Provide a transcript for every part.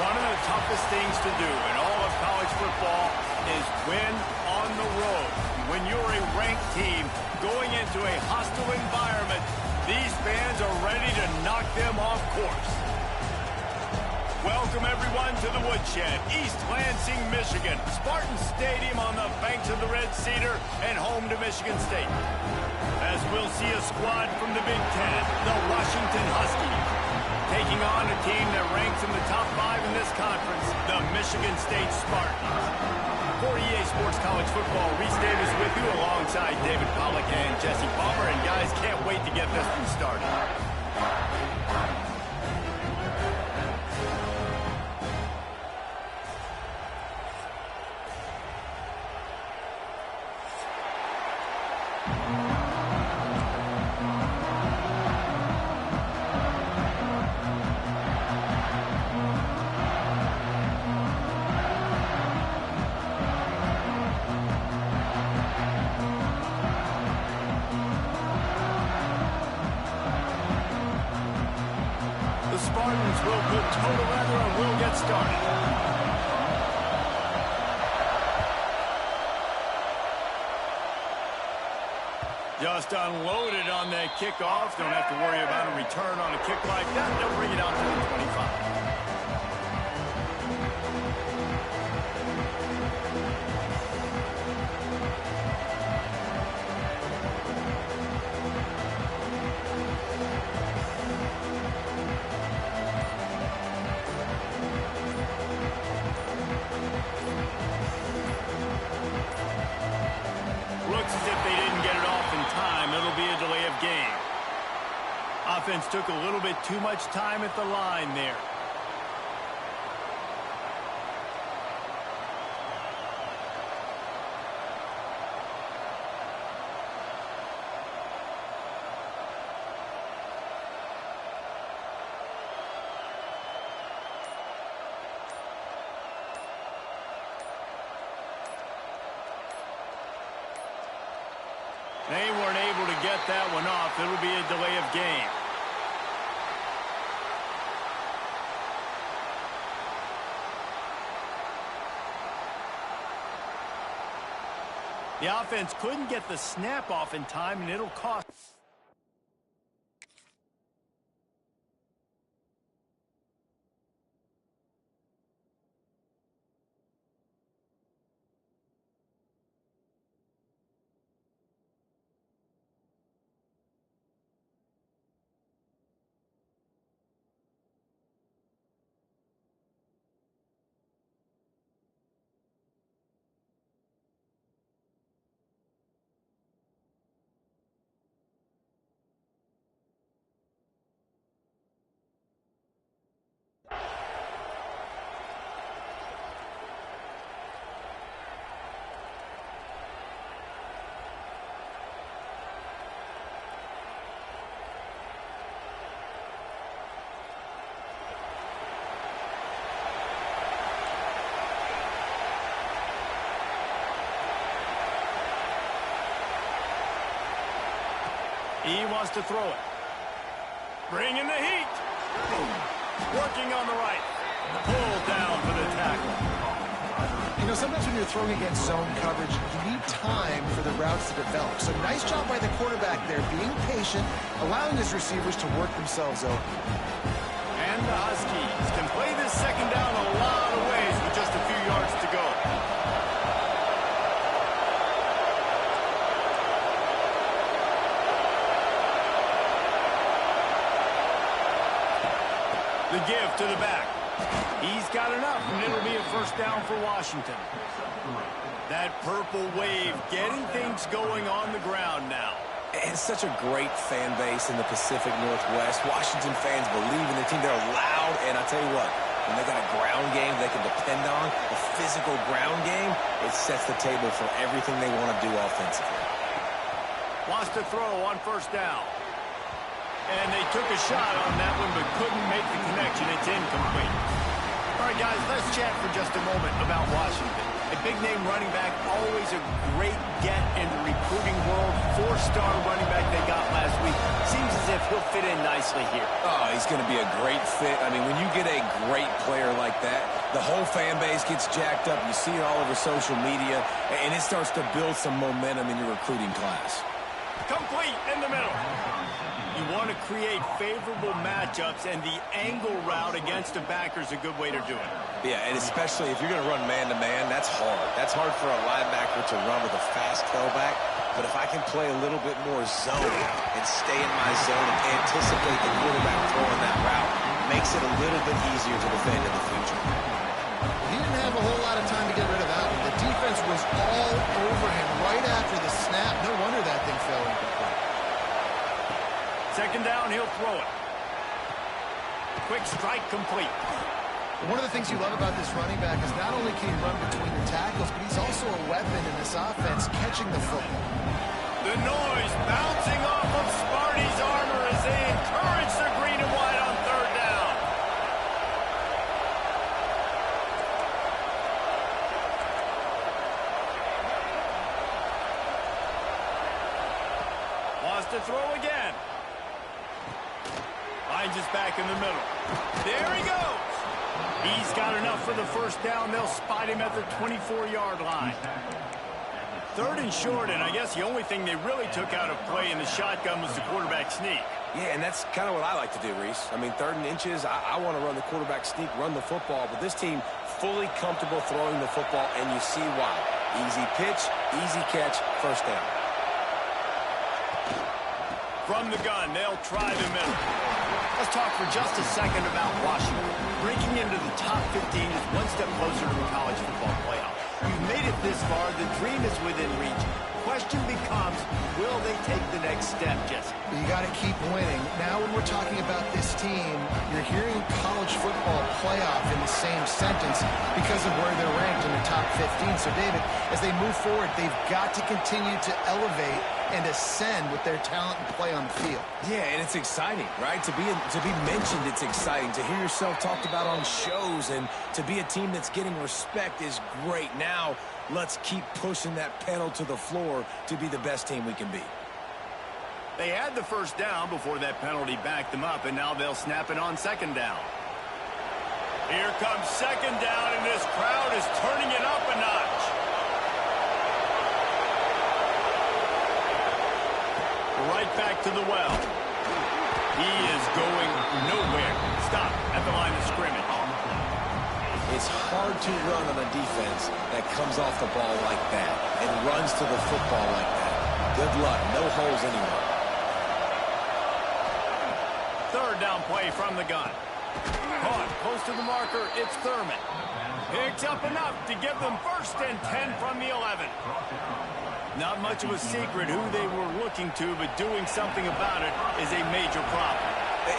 One of the toughest things to do in all of college football is win on the road. When you're a ranked team going into a hostile environment, these fans are ready to knock them off course. Welcome, everyone, to the Woodshed, East Lansing, Michigan. Spartan Stadium on the banks of the Red Cedar and home to Michigan State. As we'll see a squad from the Big Ten, the Washington Huskies, taking on a team that ranks in the top 5 in this conference, the Michigan State Spartans. For EA Sports College Football, Reese Davis with you alongside David Pollack and Jesse Palmer. And guys, can't wait to get this one started. Spartans will put toe to leather and we'll get started. Just unloaded on that kickoff. Don't have to worry about a return on a kick like that. They'll bring it out to the 25. Looks as if they didn't get it off in time. It'll be a delay of game. Offense took a little bit too much time at the line there. They weren't able to get that one off. It'll be a delay of game. The offense couldn't get the snap off in time, and it'll cost. He wants to throw it. Bringing the heat. Working on the right. Pulled down for the tackle. You know, sometimes when you're throwing against zone coverage, you need time for the routes to develop. So nice job by the quarterback there, being patient, allowing his receivers to work themselves open. And the Huskies can play this second down a lot of ways with just a few yards to go. The give to the back. He's got enough, and it'll be a first down for Washington. That purple wave getting things going on the ground now. And such a great fan base in the Pacific Northwest. Washington fans believe in their team. They're loud, and I tell you what, when they got a ground game they can depend on, a physical ground game, it sets the table for everything they want to do offensively. Wants to throw on first down. And they took a shot on that one, but couldn't make the connection. It's incomplete. All right, guys, let's chat for just a moment about Washington. A Big-name running back, always a great get in the recruiting world. Four-star running back they got last week. Seems as if he'll fit in nicely here. Oh, he's going to be a great fit. I mean, when you get a great player like that, the whole fan base gets jacked up. You see it all over social media, and it starts to build some momentum in your recruiting class. Complete in the middle. You want to create favorable matchups, and the angle route against a backer is a good way to do it. Yeah, and especially if you're going to run man-to-man, that's hard. That's hard for a linebacker to run with a fast tailback. But if I can play a little bit more zone and stay in my zone and anticipate the quarterback throwing that route, makes it a little bit easier to defend in the future. He didn't have a whole lot of time to get rid of that one. The defense was all over him right after the snap. No wonder that thing fell incomplete. Second down, he'll throw it. Quick strike complete. One of the things you love about this running back is not only can he run between the tackles, but he's also a weapon in this offense, catching the football. The noise bouncing off of Sparty's armor as they encourage the green and white on third down. Wants to throw again. Finds his back in the middle. There he goes. He's got enough for the first down. They'll spot him at the 24-yard line. Third and short, and I guess the only thing they really took out of play in the shotgun was the quarterback sneak. Yeah, and that's kind of what I like to do, Reese. I mean, third and inches, I want to run the quarterback sneak, run the football, but this team fully comfortable throwing the football, and you see why. Easy pitch, easy catch, first down. From the gun, they'll try the middle. Let's talk for just a second about Washington. Breaking into the top 15 is one step closer to the college football playoff. You've made it this far. The dream is within reach. Question becomes, will they take the next step, Jesse? You got to keep winning. Now when we're talking about this team, you're hearing college football playoff in the same sentence because of where they're ranked in the top 15. So, David, as they move forward, they've got to continue to elevate and ascend with their talent and play on the field. Yeah, and it's exciting, right? To be mentioned, it's exciting. To hear yourself talked about on shows and to be a team that's getting respect is great. Now, let's keep pushing that pedal to the floor to be the best team we can be. They had the first down before that penalty backed them up, and now they'll snap it on second down. Here comes second down, and this crowd is turning it up a notch. Right back to the well. He is going nowhere. Stop at the line of scrimmage. It's hard to run on a defense that comes off the ball like that and runs to the football like that. Good luck. No holes anywhere. Third down play from the gun. Caught close to the marker. It's Thurman. Picks up enough to give them first and 10 from the 11. Not much of a secret who they were looking to, but doing something about it is a major problem.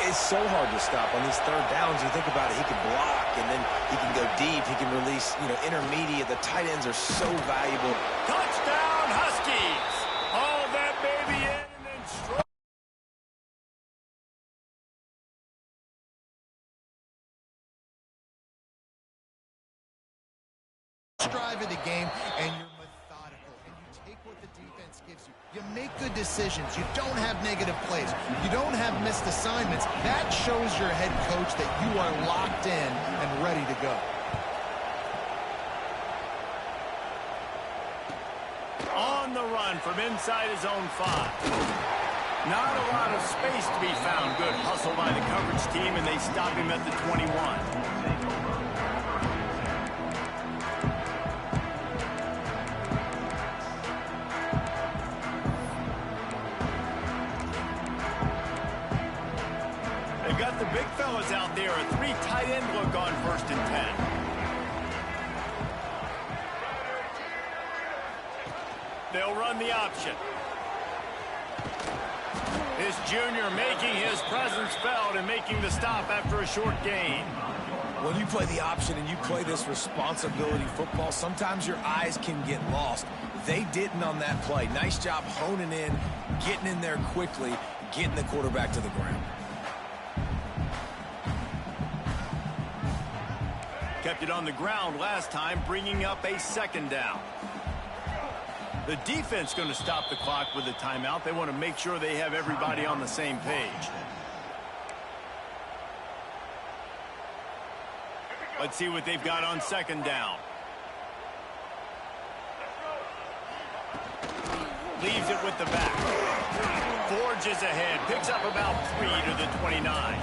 It's so hard to stop on these third downs. You think about it, he can block, and then he can go deep. He can release, intermediate. The tight ends are so valuable. Touchdown, Huskies! All that baby in and then straight. Drive of the game, and you're methodical, and you take what the defense gives you. You make good decisions. You don't have negative plays. You don't have missed assignments. That shows your head coach that you are locked in and ready to go. On the run from inside his own 5. Not a lot of space to be found. Good hustle by the coverage team, and they stop him at the 21. Got the big fellas out there. A 3 tight end look on first and 10. They'll run the option. This junior making his presence felt and making the stop after a short gain. When you play the option and you play this responsibility football, sometimes your eyes can get lost. They didn't on that play. Nice job honing in, getting in there quickly, getting the quarterback to the ground. Kept it on the ground last time, bringing up a second down. The defense going to stop the clock with a timeout. They want to make sure they have everybody on the same page. Let's see what they've got on second down. Leaves it with the back. Forges ahead. Picks up about 3 to the 29.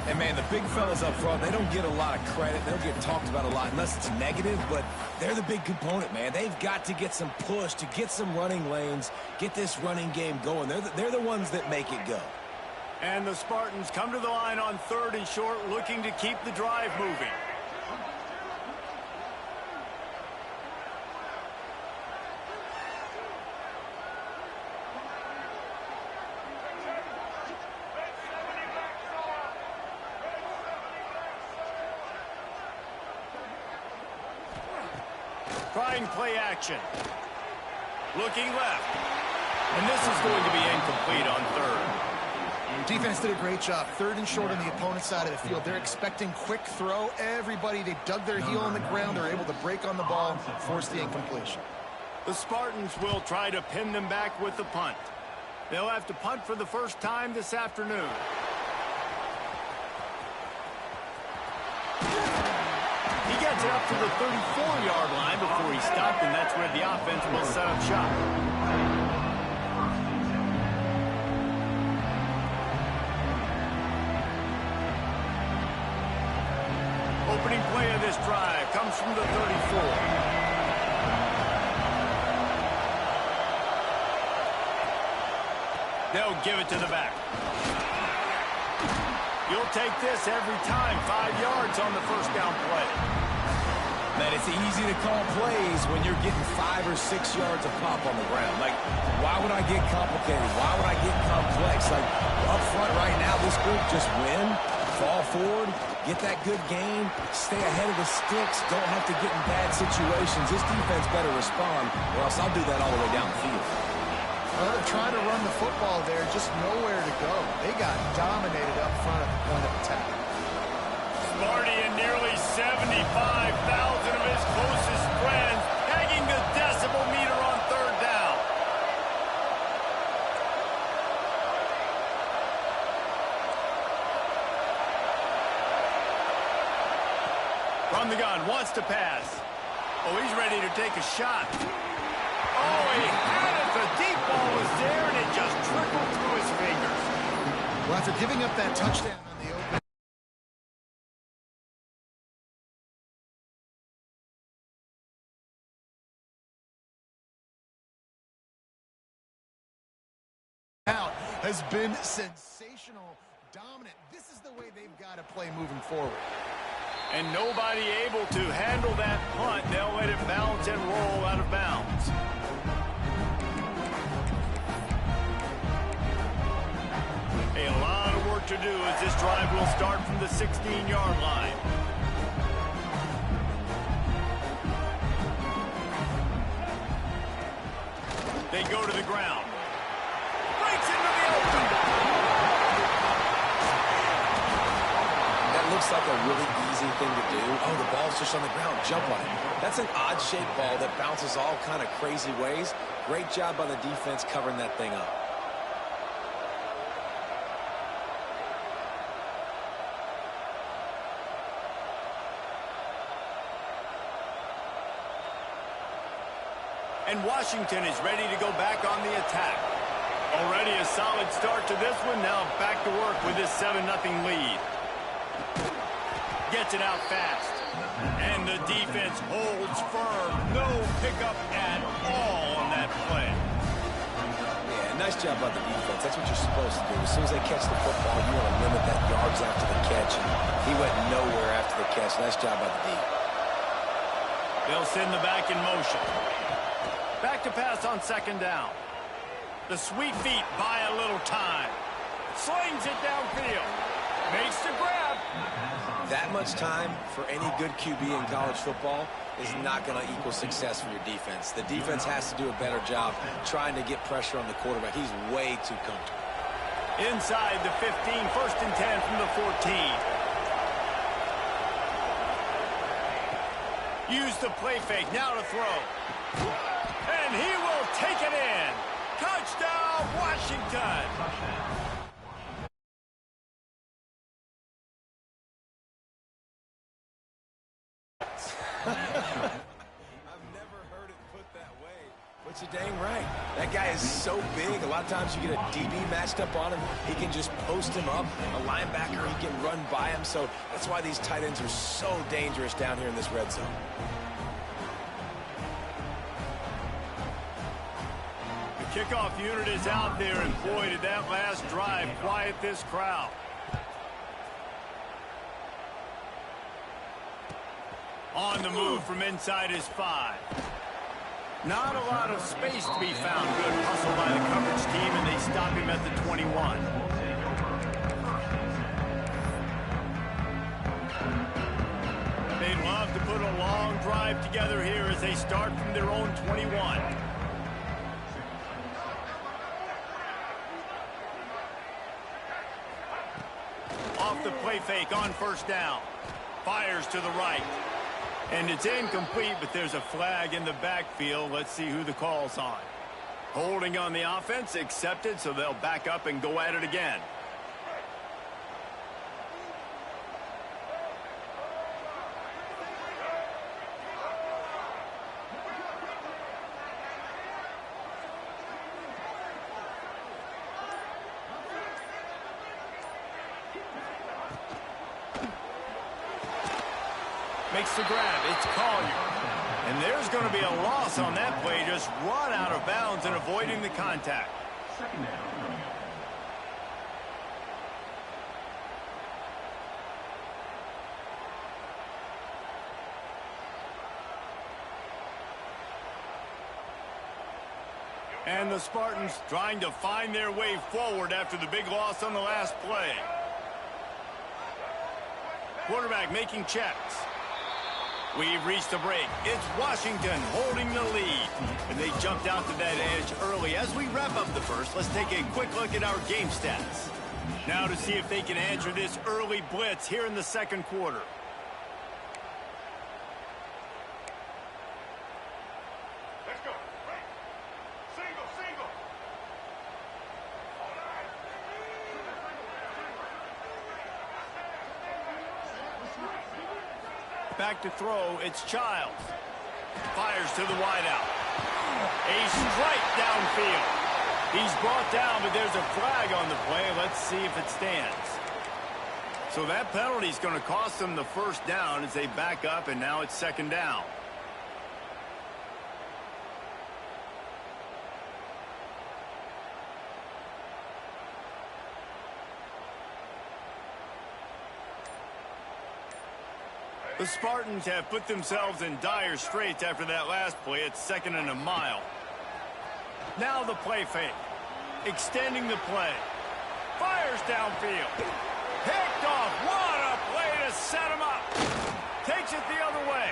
And, man, the big fellas up front, they don't get a lot of credit. They don't get talked about a lot unless it's negative, but they're the big component, man. They've got to get some push, to get some running lanes, get this running game going. They're the ones that make it go. And the Spartans come to the line on 3rd and short, looking to keep the drive moving. Trying play action. Looking left. And this is going to be incomplete on 3rd. Defense did a great job. 3rd and short on the opponent's side of the field. They're expecting quick throw. Everybody, they dug their heel on the ground. They're able to break on the ball, force the incompletion. The Spartans will try to pin them back with the punt. They'll have to punt for the first time this afternoon. He gets it up to the 34-yard line before he stopped, and that's where the offense will set up shop. Opening play of this drive comes from the 34. They'll give it to the back. You'll take this every time. 5 yards on the first down play. Man, it's easy to call plays when you're getting 5 or 6 yards of pop on the ground. Like, why would I get complicated? Why would I get complex? Like, up front right now, this group just win, fall forward, get that good game, stay ahead of the sticks, don't have to get in bad situations. This defense better respond, or else I'll do that all the way down the field. Well, they're trying to run the football there, just nowhere to go. They got dominated up front at the point of attack. Sparty and nearly 75,000 of his closest friends hanging the decibel meter on 3rd down. From the gun, wants to pass. Oh, he's ready to take a shot. Oh, he had it. The deep ball was there, and it just trickled through his fingers. Well, after giving up that touchdown on the open out has been sensational, dominant. This is the way they've got to play moving forward. And nobody able to handle that punt. They'll let it bounce and roll out of bounds. A lot of work to do as this drive will start from the 16-yard line. They go to the ground. Breaks into the open. That looks like a really easy thing to do. Oh, the ball's just on the ground. Jump on it. That's an odd-shaped ball that bounces all kind of crazy ways. Great job by the defense covering that thing up. And Washington is ready to go back on the attack. Already a solid start to this one. Now back to work with this 7-0 lead. Gets it out fast. And the defense holds firm. No pickup at all on that play. Yeah, nice job by the defense. That's what you're supposed to do. As soon as they catch the football, you want to limit that yards after the catch. And he went nowhere after the catch. Nice job by the D. They'll send the back in motion. Back to pass on 2nd down. The sweet feet buy a little time. Slings it downfield. Makes the grab. That much time for any good QB in college football is not going to equal success for your defense. The defense has to do a better job trying to get pressure on the quarterback. He's way too comfortable. Inside the 15, 1st and 10 from the 14. Use the play fake, now to throw. And he will take it in. Touchdown, Washington. I've never heard it put that way. But you're dang right. That guy is so big. A lot of times you get a DB matched up on him. He can just post him up. A linebacker, he can run by him. So that's why these tight ends are so dangerous down here in this red zone. The kickoff unit is out there, and boy, did that last drive quiet this crowd. On the move from inside his 5. Not a lot of space to be found. Good hustle by the coverage team, and they stop him at the 21. They'd love to put a long drive together here as they start from their own 21. Off the play fake on first down. Fires to the right. And it's incomplete, but there's a flag in the backfield. Let's see who the call's on. Holding on the offense, accepted, so they'll back up and go at it again. Makes the grab. It's Collier. And there's going to be a loss on that play. Just run out of bounds and avoiding the contact. Second down. And the Spartans trying to find their way forward after the big loss on the last play. Quarterback making checks. We've reached the break. It's Washington holding the lead. And they jumped out to that edge early. As we wrap up the first, let's take a quick look at our game stats. Now to see if they can answer this early blitz here in the second quarter. Let's go. Single, single. Back to throw, it's Childs. Fires to the wideout. A strike downfield. He's brought down, but there's a flag on the play. Let's see if it stands. So that penalty is going to cost them the first down as they back up, and now it's second down. The Spartans have put themselves in dire straits after that last play. It's second and a mile. Now the play fake. Extending the play. Fires downfield. Picked off. What a play to set him up. Takes it the other way.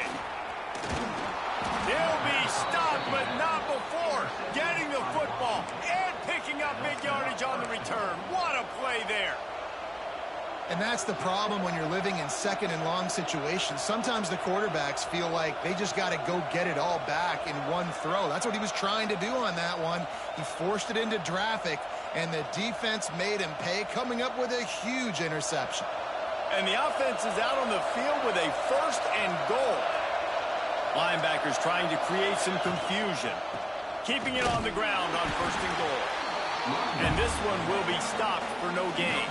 He'll be stopped, but not before getting the football and picking up big yardage on the return. What a play there. And that's the problem when you're living in second and long situations. Sometimes the quarterbacks feel like they just got to go get it all back in one throw. That's what he was trying to do on that one. He forced it into traffic, and the defense made him pay, coming up with a huge interception. And the offense is out on the field with a first and goal. Linebackers trying to create some confusion. Keeping it on the ground on first and goal. And this one will be stopped for no gain.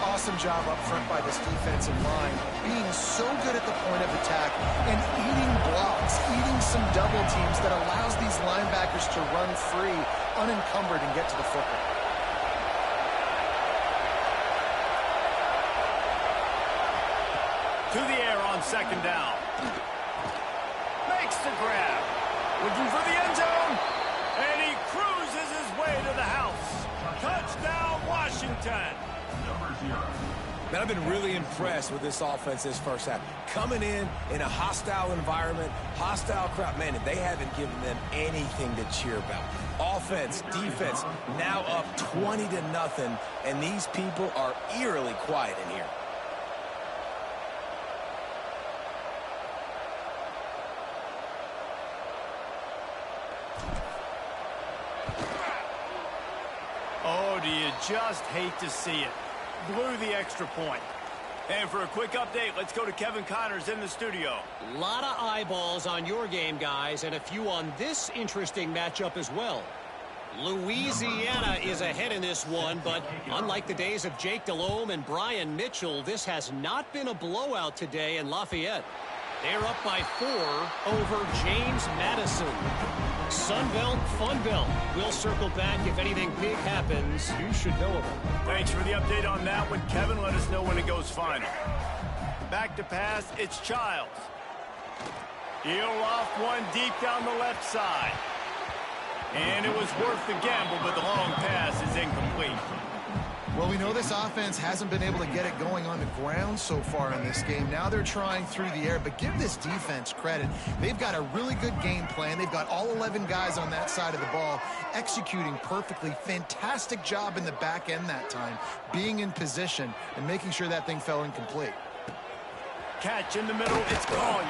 Awesome job up front by this defensive line, being so good at the point of attack and eating blocks, eating some double teams that allows these linebackers to run free, unencumbered, and get to the football. To the air on second down. Makes the grab. Looking for the end zone. And he cruises his way to the house. Touchdown, Washington. Man, I've been really impressed with this offense this first half. Coming in a hostile environment, hostile crowd, man, and they haven't given them anything to cheer about. Offense, defense, now up 20-0, and these people are eerily quiet in here. just hate to see it. Blew the extra point. And for a quick update, let's go to Kevin Connors in the studio. A lot of eyeballs on your game, guys, and a few on this interesting matchup as well. Louisiana is ahead in this one, but unlike the days of Jake Delhomme and Brian Mitchell, this has not been a blowout today in Lafayette. They're up by 4 over James Madison. Sunbelt, Funbelt. We'll circle back if anything big happens. You should know of it. Thanks for the update on that one, Kevin. Let us know when it goes final. Back to pass, it's Childs. He'll off one deep down the left side. And it was worth the gamble, but the long pass is incomplete. Well, we know this offense hasn't been able to get it going on the ground so far in this game. Now they're trying through the air, but give this defense credit. They've got a really good game plan. They've got all 11 guys on that side of the ball executing perfectly. Fantastic job in the back end that time, being in position and making sure that thing fell incomplete. Catch in the middle, it's Collier.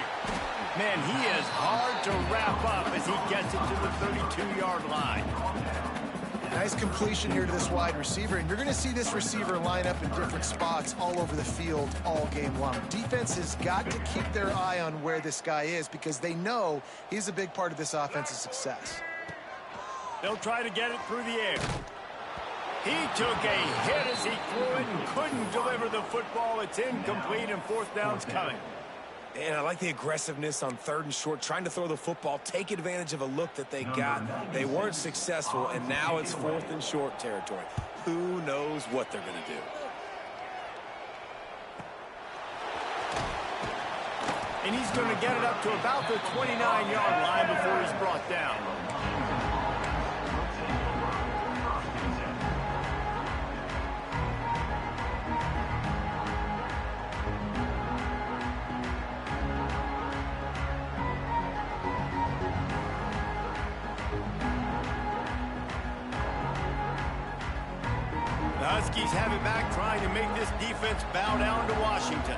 Man, he is hard to wrap up as he gets it to the 32-yard line. Nice completion here to this wide receiver, and you're going to see this receiver line up in different spots all over the field all game long. Defense has got to keep their eye on where this guy is because they know he's a big part of this offense's success. They'll try to get it through the air. He took a hit as he threw it and couldn't deliver the football. It's incomplete, and fourth down's coming. And I like the aggressiveness on 3rd and short, trying to throw the football, take advantage of a look that they got. They weren't successful, and now it's 4th and short territory. Who knows what they're going to do? And he's going to get it up to about the 29-yard line before he's brought down. The Huskies have it back, trying to make this defense bow down to Washington.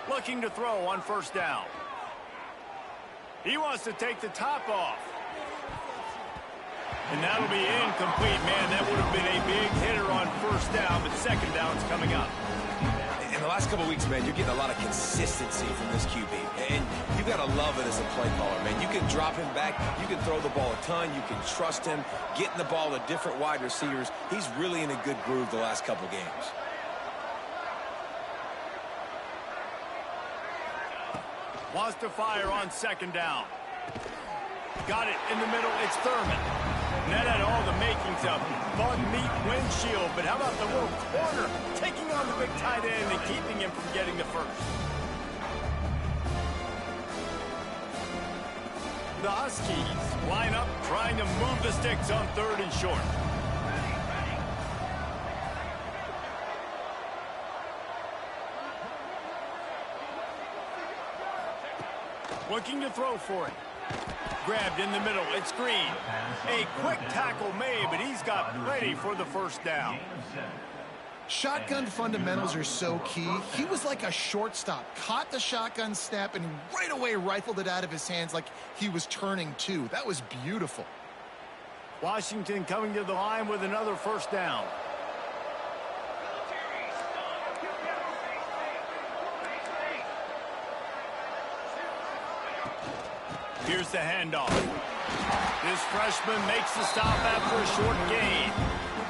Looking to throw on 1st down. He wants to take the top off. And that'll be incomplete. Man, that would have been a big hitter on 1st down, but 2nd down's coming up. In the last couple of weeks, man, you're getting a lot of consistency from this QB. And you got to love it as a play caller, man. You can drop him back. You can throw the ball a ton. You can trust him. Getting the ball to different wide receivers. He's really in a good groove the last couple of games. Wants to fire on 2nd down. Got it in the middle. It's Thurman. And that had all the makings of bug meat windshield. But how about the little corner taking on the big tight end and keeping him from getting the first? The Huskies line up trying to move the sticks on 3rd and short. Looking to throw for it. Grabbed in the middle. It's Green. A quick tackle made, but he's got plenty for the 1st down. Shotgun fundamentals are so key. He was like a shortstop. Caught the shotgun snap and right away rifled it out of his hands like he was turning two. That was beautiful. Washington coming to the line with another 1st down. Here's the handoff. This freshman makes the stop after a short gain.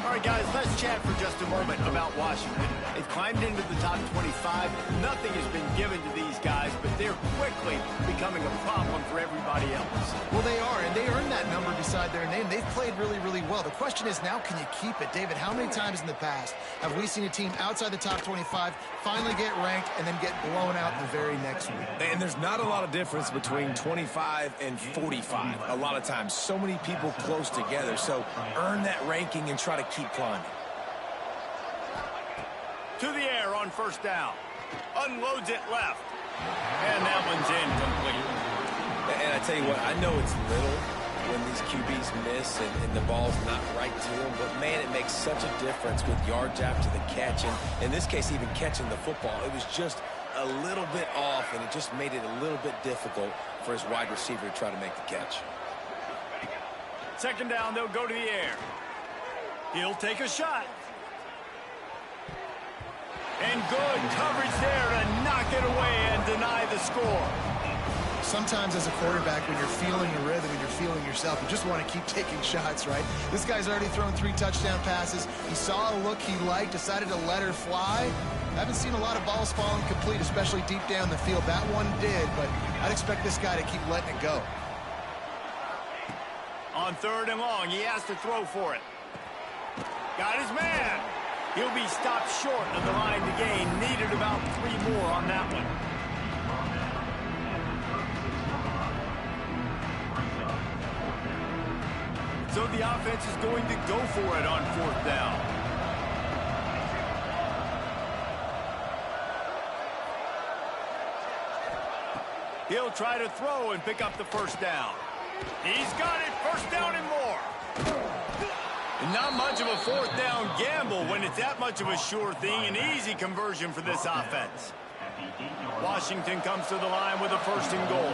All right, guys, let's chat for just a moment about Washington. They've climbed into the top 25. Nothing has been given to these guys, but they're quickly becoming a problem for everybody else. Well, they are, and they earned that number beside their name. They've played really, really well. The question is now, can you keep it? David, how many times in the past have we seen a team outside the top 25 finally get ranked and then get blown out the very next week? And there's not a lot of difference between 25 and 45 a lot of times. So many people close together. So earn that ranking and try to keep climbing. To the air on 1st down. Unloads it left. And that one's incomplete. And I tell you what, I know it's little when these QBs miss and the ball's not right to them, but man, it makes such a difference with yards after the catch. And in this case, even catching the football, it was just a little bit off, and it just made it a little bit difficult for his wide receiver to try to make the catch. Second down, they'll go to the air. He'll take a shot. And good coverage there to knock it away and deny the score. Sometimes as a quarterback, when you're feeling the rhythm and you're feeling yourself, you just want to keep taking shots, right? This guy's already thrown 3 touchdown passes. He saw a look he liked, decided to let her fly. Haven't seen a lot of balls falling complete, especially deep down the field. That one did, but I'd expect this guy to keep letting it go. On 3rd and long, he has to throw for it. Got his man. He'll be stopped short of the line to gain. Needed about 3 more on that one. So the offense is going to go for it on 4th down. He'll try to throw and pick up the 1st down. He's got it. 1st down and more. And not much of a 4th down gamble when it's that much of a sure thing. An easy conversion for this offense. Washington comes to the line with a 1st and goal.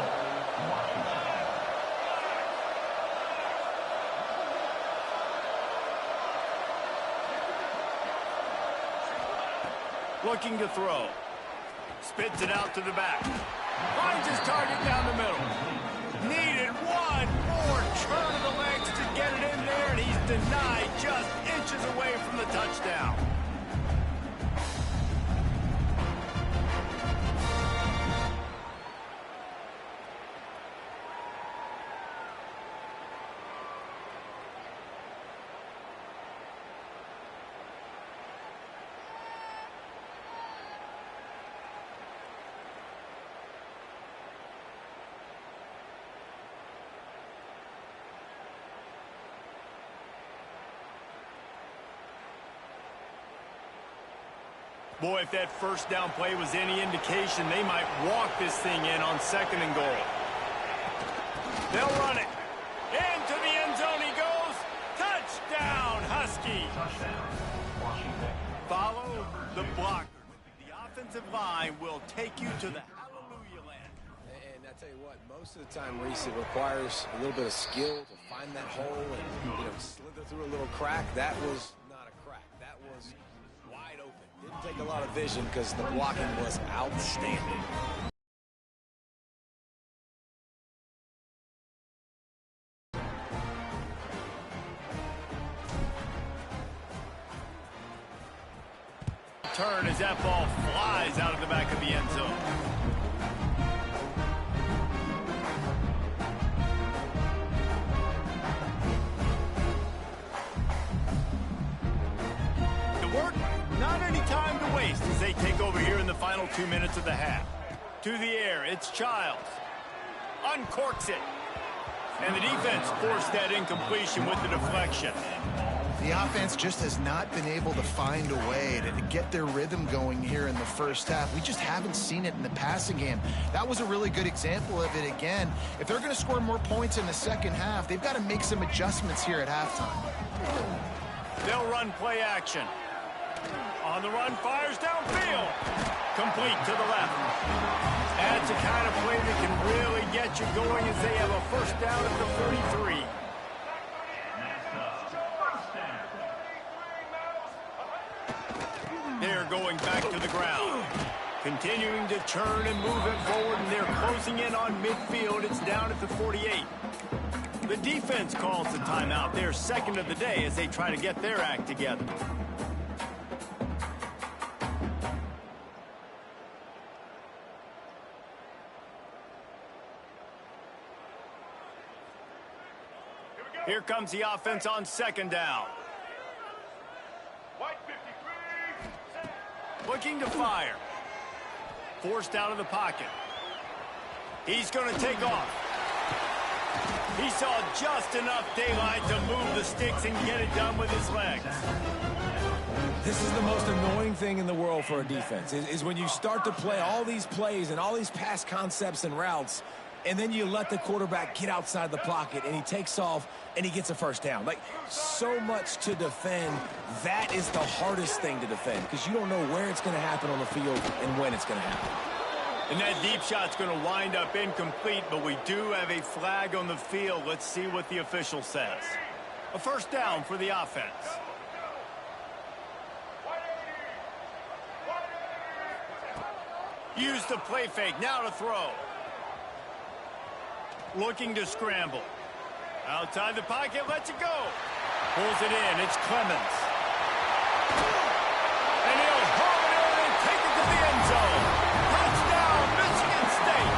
Looking to throw. Spits it out to the back. Finds his target down the middle. Needed one more turn of the legs to get it in there, and he's denied just inches away from the touchdown. Boy, if that 1st down play was any indication, they might walk this thing in on 2nd and goal. They'll run it. Into the end zone he goes. Touchdown, Huskies. Follow the blocker. The offensive line will take you to the hallelujah land. And I tell you what, most of the time, Reese, it requires a little bit of skill to find that hole and, slither through a little crack. That was not a crack. That was wide open. Didn't take a lot of vision because the blocking was outstanding. Turn as that ball flies out of the back of the end zone. Not any time to waste as they take over here in the final 2 minutes of the half. To the air, it's Childs. Uncorks it. And the defense forced that incompletion with the deflection. The offense just has not been able to find a way to get their rhythm going here in the 1st half. We just haven't seen it in the passing game. That was a really good example of it again. If they're going to score more points in the 2nd half, they've got to make some adjustments here at halftime. They'll run play action. On the run, fires downfield. Complete to the left. That's the kind of play that can really get you going as they have a 1st down at the 33. They're going back to the ground. Continuing to turn and move it forward, and they're closing in on midfield. It's down at the 48. The defense calls the timeout. They're 2nd of the day as they try to get their act together. Here comes the offense on 2nd down. White 53. Looking to fire. Forced out of the pocket. He's going to take off. He saw just enough daylight to move the sticks and get it done with his legs. This is the most annoying thing in the world for a defense, is when you start to play all these plays and all these pass concepts and routes, and then you let the quarterback get outside the pocket, and he takes off, and he gets a 1st down. Like, so much to defend. That is the hardest thing to defend because you don't know where it's going to happen on the field and when it's going to happen. And that deep shot's going to wind up incomplete, but we do have a flag on the field. Let's see what the official says. A first down for the offense. Use the play fake. Now to throw. Looking to scramble. Outside the pocket, lets it go. Pulls it in. It's Clemens. And he'll haul it in and take it to the end zone. Touchdown, Michigan State.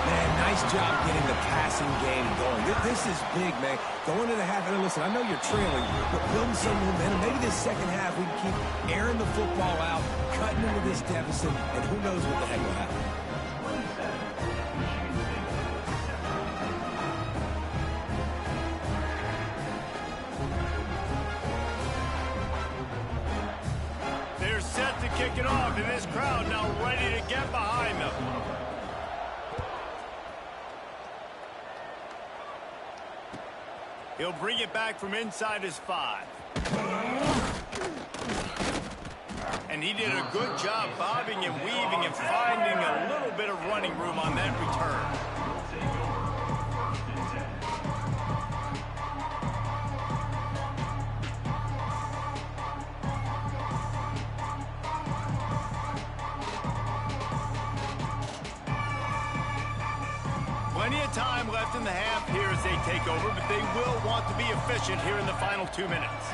Man, nice job getting the passing game going. This is big, man. Going to the half, and listen, I know you're trailing, but building some momentum. Maybe this second half we can keep airing the football out, cutting into this deficit, and who knows what the heck will happen. They're set to kick it off, and this crowd now ready to get behind them. He'll bring it back from inside his 5. And he did a good job bobbing and weaving and finding a little bit of running room on that return. Plenty of time left in the half here as they take over, but they will want to be efficient here in the final 2 minutes.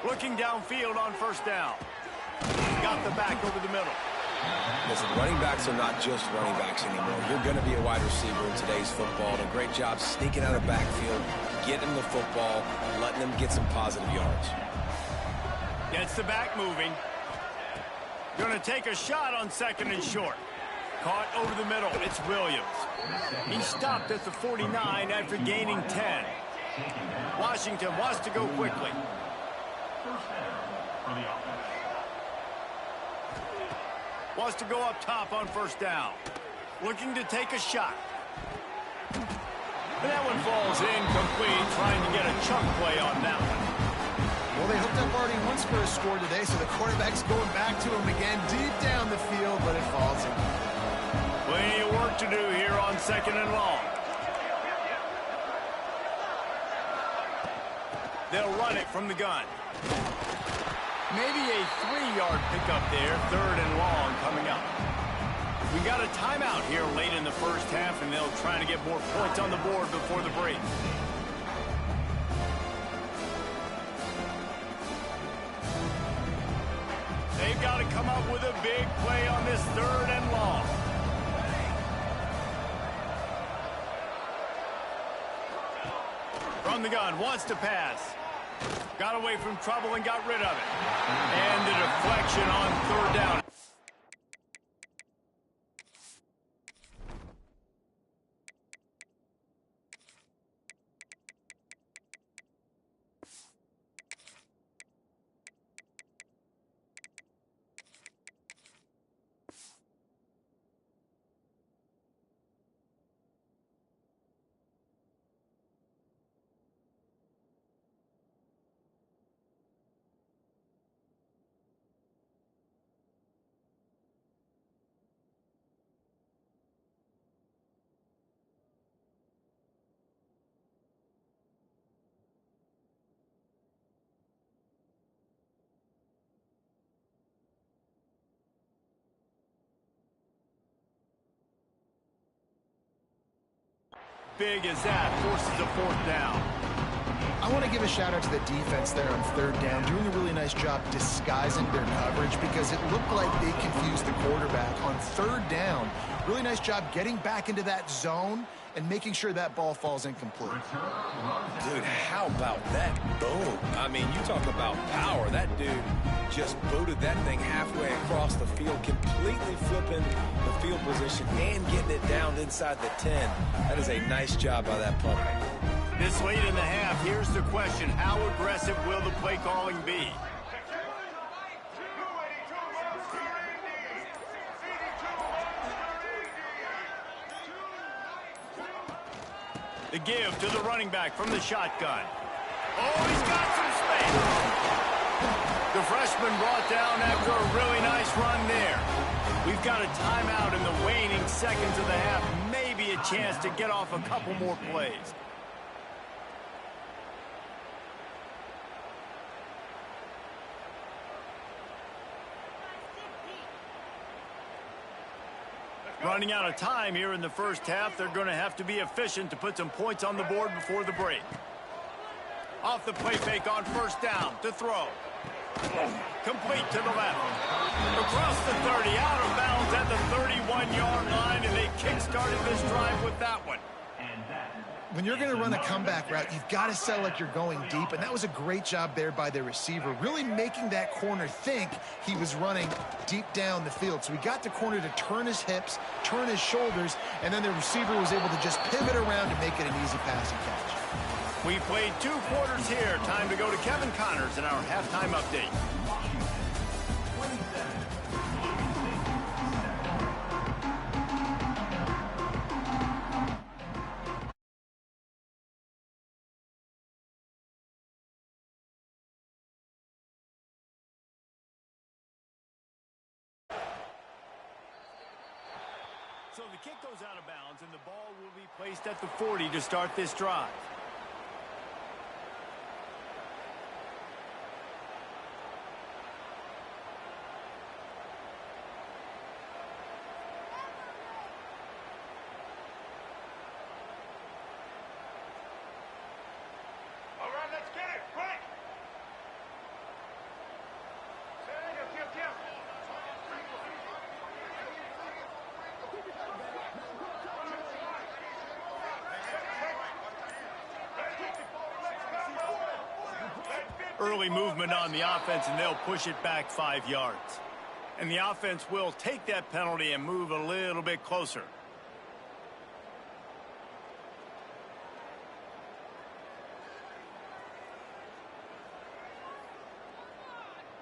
Looking downfield on first down. Got the back over the middle. Listen, running backs are not just running backs anymore. You're going to be a wide receiver in today's football. And a great job sneaking out of the backfield, getting the football, and letting them get some positive yards. Gets the back moving. Going to take a shot on second and short. Caught over the middle. It's Williams. He stopped at the 49 after gaining 10. Washington wants to go quickly. Wants to go up top on first down. Looking to take a shot. And that one falls incomplete, trying to get a chunk play on that one. Well, they hooked up already once for a score today, so the quarterback's going back to him again deep down the field, but it falls in. Plenty of work to do here on second and long. They'll run it from the gun. Maybe a 3-yard pickup there, third and long coming up. We got a timeout here late in the first half, and they'll try to get more points on the board before the break. They've got to come up with a big play on this third and long. From the gun, wants to pass. Got away from trouble and got rid of it. And the deflection on third down. Big as that forces a fourth down. I want to give a shout out to the defense there on third down, doing a really nice job disguising their coverage because it looked like they confused the quarterback on third down. Really nice job getting back into that zone and making sure that ball falls incomplete. Dude, how about that boom? I mean, you talk about power. That dude just booted that thing halfway across the field, completely flipping the field position and getting it down inside the 10. That is a nice job by that punter. This late in the half, here's the question. How aggressive will the play calling be? The give to the running back from the shotgun. Oh, he's got some space. The freshman brought down after a really nice run there. We've got a timeout in the waning seconds of the half. Maybe a chance to get off a couple more plays. Running out of time here in the first half. They're going to have to be efficient to put some points on the board before the break. Off the play fake on first down to throw. Complete to the left. Across the 30, out of bounds at the 31-yard line, and they kick-started this drive with that one. When you're going to run a comeback route, you've got to sell like you're going deep, and that was a great job there by the receiver, really making that corner think he was running deep down the field. So he got the corner to turn his hips, turn his shoulders, and then the receiver was able to just pivot around and make it an easy passing catch. We played 2 quarters here. Time to go to Kevin Connors in our halftime update. So the kick goes out of bounds, and the ball will be placed at the 40 to start this drive. Early movement on the offense, and they'll push it back 5 yards. And the offense will take that penalty and move a little bit closer.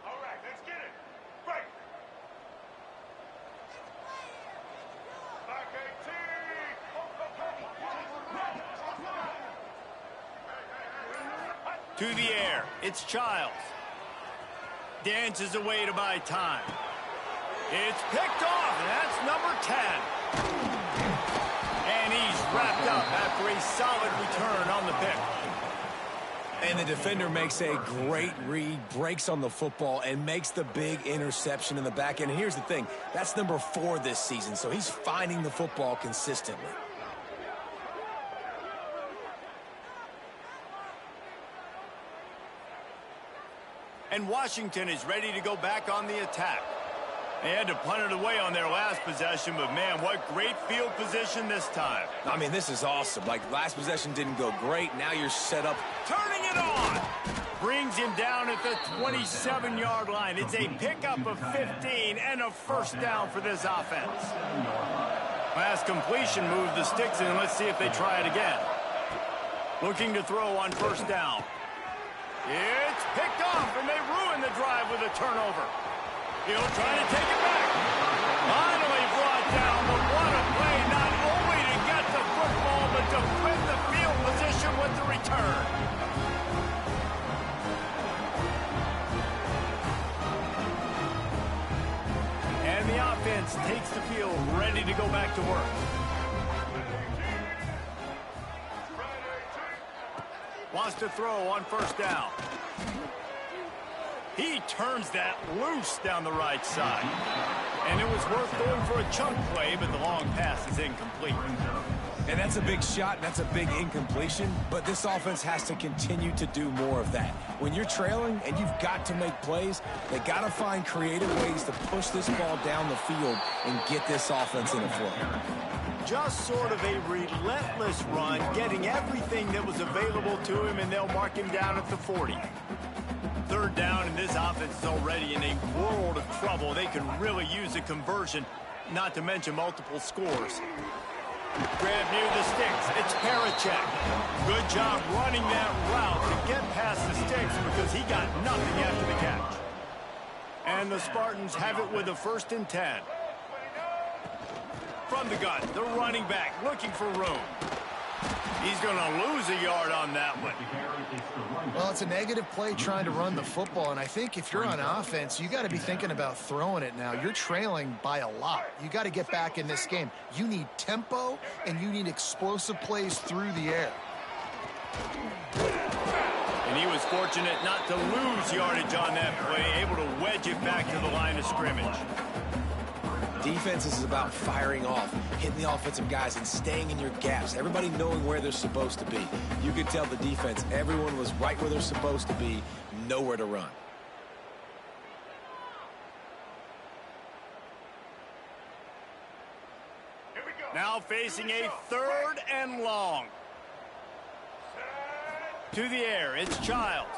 All right, let's get it. Right. Back 18. To the air, it's Childs. Dances away to buy time. It's picked off, and that's number 10. And he's wrapped up after a solid return on the pick. And the defender makes a great read, breaks on the football, and makes the big interception in the back end. And here's the thing, that's number 4 this season, so he's finding the football consistently. And Washington is ready to go back on the attack. They had to punt it away on their last possession, but man, what great field position this time. I mean, this is awesome. Like, last possession didn't go great. Now you're set up. Turning it on. Brings him down at the 27-yard line. It's a pickup of 15 and a first down for this offense. Last completion moved the sticks in. Let's see if they try it again. Looking to throw on first down. It's picked off, and they ruin the drive with a turnover. He'll try to take it back. Finally brought down, but what a play, not only to get the football, but to win the field position with the return. And the offense takes the field, ready to go back to work. Wants to throw on first down. He turns that loose down the right side. And it was worth going for a chunk play, but the long pass is incomplete. And that's a big shot, and that's a big incompletion, but this offense has to continue to do more of that. When you're trailing and you've got to make plays, they got to find creative ways to push this ball down the field and get this offense in a flow. Just sort of a relentless run, getting everything that was available to him, and they'll mark him down at the 40. Third down, and this offense is already in a world of trouble. They can really use a conversion, not to mention multiple scores. Grab near the sticks. It's Parachek. Good job running that route to get past the sticks because he got nothing after the catch. And the Spartans have it with a 1st and 10. From the gun, the running back looking for room. He's going to lose a yard on that one. Well, it's a negative play trying to run the football, and I think if you're on offense, you got to be thinking about throwing it now. You're trailing by a lot. You got to get back in this game. You need tempo, and you need explosive plays through the air. And he was fortunate not to lose yardage on that play, able to wedge it back to the line of scrimmage. Defense is about firing off, hitting the offensive guys, and staying in your gaps. Everybody knowing where they're supposed to be. You could tell the defense, everyone was right where they're supposed to be, nowhere to run. Here we go. Now facing a 3rd and long. To the air, it's Childs.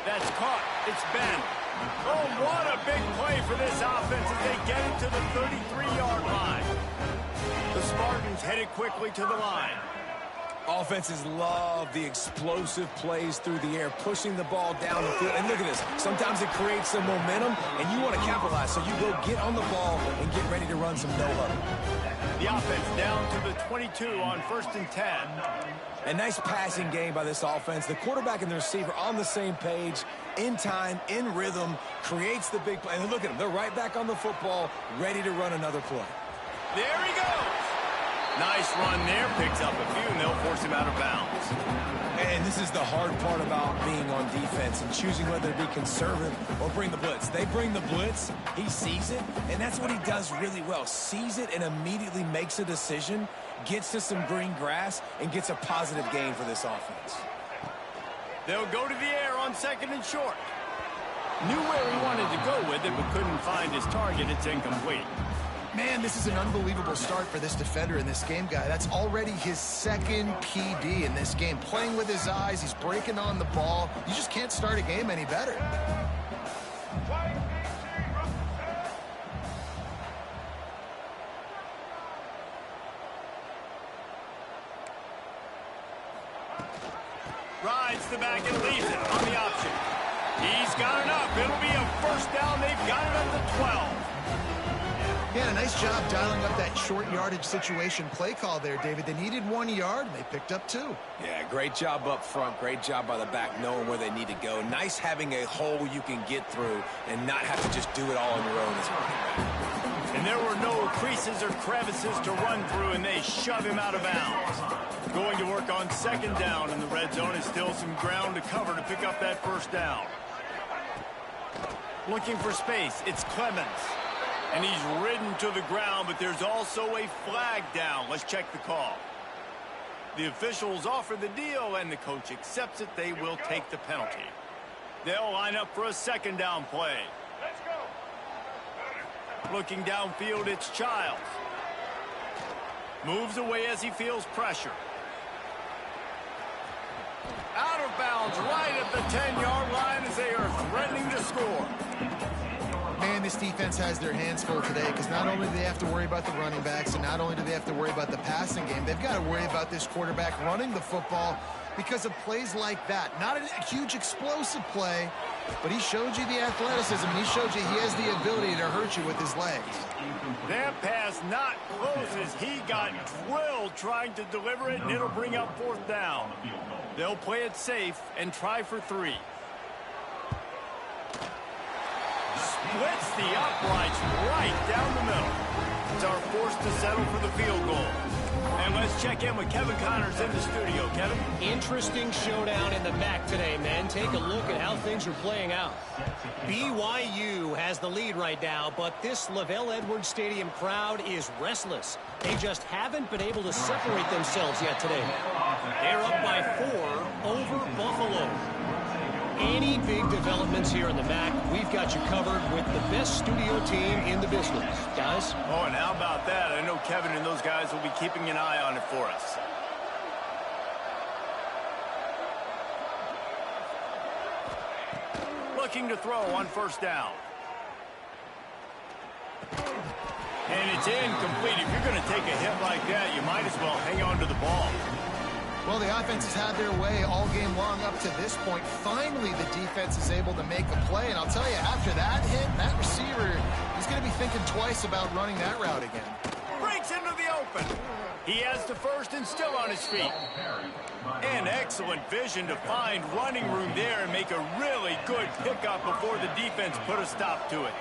That's caught. It's Ben. Oh, what a big play for this offense as they get it to the 33-yard line. The Spartans headed quickly to the line. Offenses love the explosive plays through the air, pushing the ball down the field. And look at this. Sometimes it creates some momentum, and you want to capitalize. So you go get on the ball and get ready to run some no-huddle. The offense down to the 22 on 1st and 10. A nice passing game by this offense. The quarterback and the receiver on the same page, in time, in rhythm, creates the big play. And look at them. They're right back on the football, ready to run another play. There he goes. Nice run there. Picks up a few, and they'll force him out of bounds. And this is the hard part about being on defense and choosing whether to be conservative or bring the blitz. They bring the blitz, he sees it, and that's what he does really well. Sees it and immediately makes a decision, gets to some green grass, and gets a positive gain for this offense. They'll go to the air on 2nd and short. Knew where he wanted to go with it, but couldn't find his target. It's incomplete. Man, this is an unbelievable start for this defender in this game, guy. That's already his 2nd PD in this game. Playing with his eyes, he's breaking on the ball. You just can't start a game any better. Rides the back and leaves it on the option. He's got enough. It'll be a 1st down. They've got it up to 12. Yeah, a nice job dialing up that short yardage situation play call there, David. They needed 1 yard, and they picked up 2. Yeah, great job up front. Great job by the back knowing where they need to go. Nice having a hole you can get through and not have to just do it all on your own as a running back. And there were no creases or crevices to run through, and they shove him out of bounds. Going to work on 2nd down, and the red zone is still some ground to cover to pick up that 1st down. Looking for space, it's Clemens. And he's ridden to the ground, but there's also a flag down. Let's check the call. The officials offer the deal, and the coach accepts it. They will take the penalty. They'll line up for a 2nd down play. Let's go. Looking downfield, it's Childs. Moves away as he feels pressure. Out of bounds right at the 10-yard line as they are threatening to score. Man, this defense has their hands full today because not only do they have to worry about the running backs and not only do they have to worry about the passing game, they've got to worry about this quarterback running the football because of plays like that. Not a huge explosive play, but he showed you the athleticism. He showed you he has the ability to hurt you with his legs. That pass not close as he got drilled trying to deliver it, and it'll bring up 4th down. They'll play it safe and try for 3. Splits the uprights right down the middle. It's our forced to settle for the field goal. And let's check in with Kevin Connors in the studio. Kevin? Interesting showdown in the MAC today, men. Take a look at how things are playing out. BYU has the lead right now, but this LaVell Edwards Stadium crowd is restless. They just haven't been able to separate themselves yet today. They're up by 4 over Buffalo. Any big developments here in the MAC, we've got you covered with the best studio team in the business. Guys? Oh, and how about that? I know Kevin and those guys will be keeping an eye on it for us. Looking to throw on 1st down. And it's incomplete. If you're going to take a hit like that, you might as well hang on to the ball. Well, the offense has had their way all game long up to this point. Finally, the defense is able to make a play. And I'll tell you, after that hit, that receiver, he's going to be thinking twice about running that route again. breaks into the open. He has the first and still on his feet. And excellent vision to find running room there and make a really good pickup before the defense put a stop to it.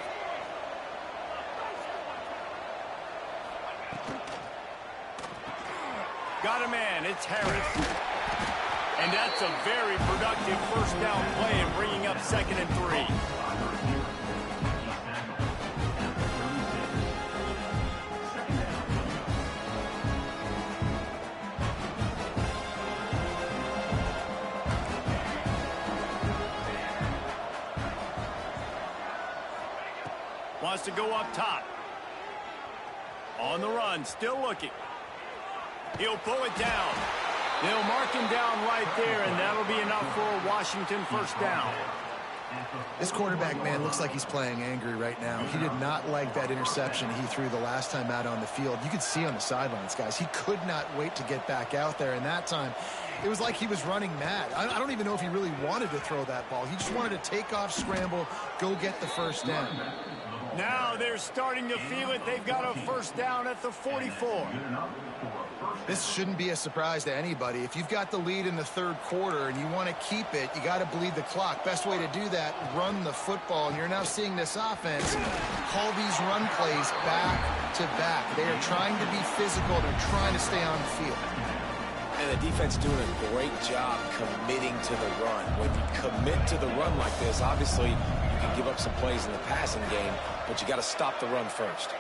Got a man, it's Harris. And that's a very productive first down play and bringing up 2nd and 3. Wants to go up top. On the run, still looking. He'll pull it down. They'll mark him down right there, and that'll be enough for a Washington first down. This quarterback, man, looks like he's playing angry right now. He did not like that interception he threw the last time out on the field. You could see on the sidelines, guys. He could not wait to get back out there, and that time it was like he was running mad. I don't even know if he really wanted to throw that ball. He just wanted to take off, scramble, go get the first down. Now they're starting to feel it. They've got a first down at the 44. This shouldn't be a surprise to anybody. If you've got the lead in the third quarter and you want to keep it, you got to bleed the clock. Best way to do that, run the football. And you're now seeing this offense call these run plays back to back. They are trying to be physical. They're trying to stay on the field. And the defense doing a great job committing to the run. When you commit to the run like this, obviously you can give up some plays in the passing game, but you got to stop the run first.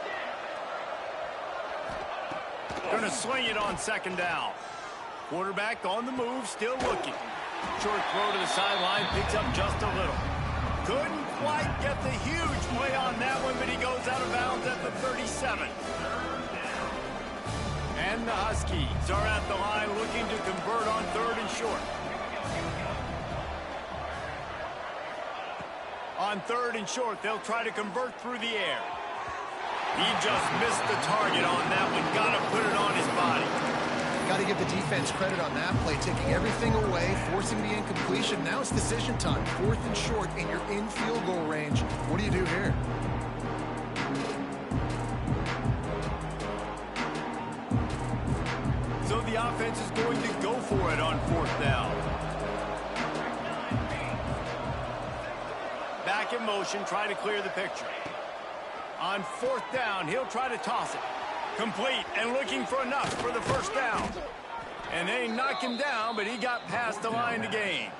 Going to sling it on 2nd down. Quarterback on the move, still looking. Short throw to the sideline, picks up just a little. Couldn't quite get the huge play on that one, but he goes out of bounds at the 37. And the Huskies are at the line looking to convert on 3rd and short. On 3rd and short, they'll try to convert through the air. He just missed the target on that one. Got to put it on his body. Got to give the defense credit on that play, taking everything away, forcing the incompletion. Now it's decision time. 4th and short, and you're in field goal range. What do you do here? So the offense is going to go for it on 4th down. Back in motion, try to clear the picture. On 4th down, he'll try to toss it. Complete and looking for enough for the first down. And they knock him down, but he got past the line to gain.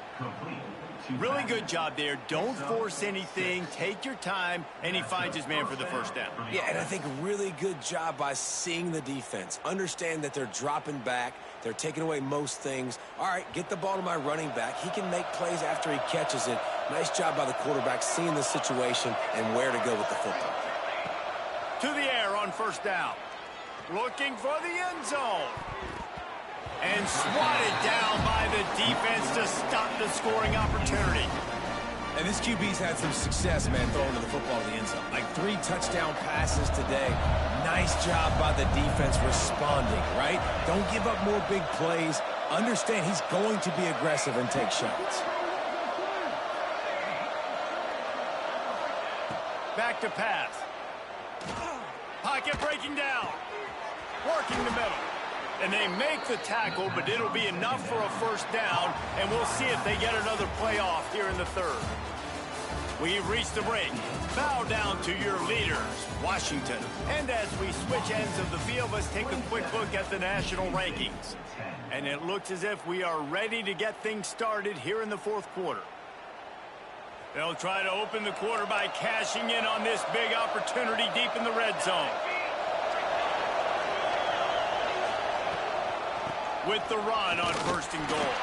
Really good job there. Don't force anything. Take your time, and he finds his man for the first down. Yeah, and I think really good job by seeing the defense. Understand that they're dropping back. They're taking away most things. All right, get the ball to my running back. He can make plays after he catches it. Nice job by the quarterback seeing the situation and where to go with the football. To the air on 1st down. Looking for the end zone. And swatted down by the defense to stop the scoring opportunity. And this QB's had some success, man, throwing to the football in the end zone. Like 3 touchdown passes today. Nice job by the defense responding, right? Don't give up more big plays. Understand he's going to be aggressive and take shots. Back to pass. Pocket breaking down. Working the middle. And they make the tackle, but it'll be enough for a first down, and we'll see if they get another play off here in the 3rd. We've reached the break. Bow down to your leaders, Washington. And as we switch ends of the field, let's take a quick look at the national rankings. And it looks as if we are ready to get things started here in the 4th quarter. They'll try to open the quarter by cashing in on this big opportunity deep in the red zone. With the run on 1st and goal.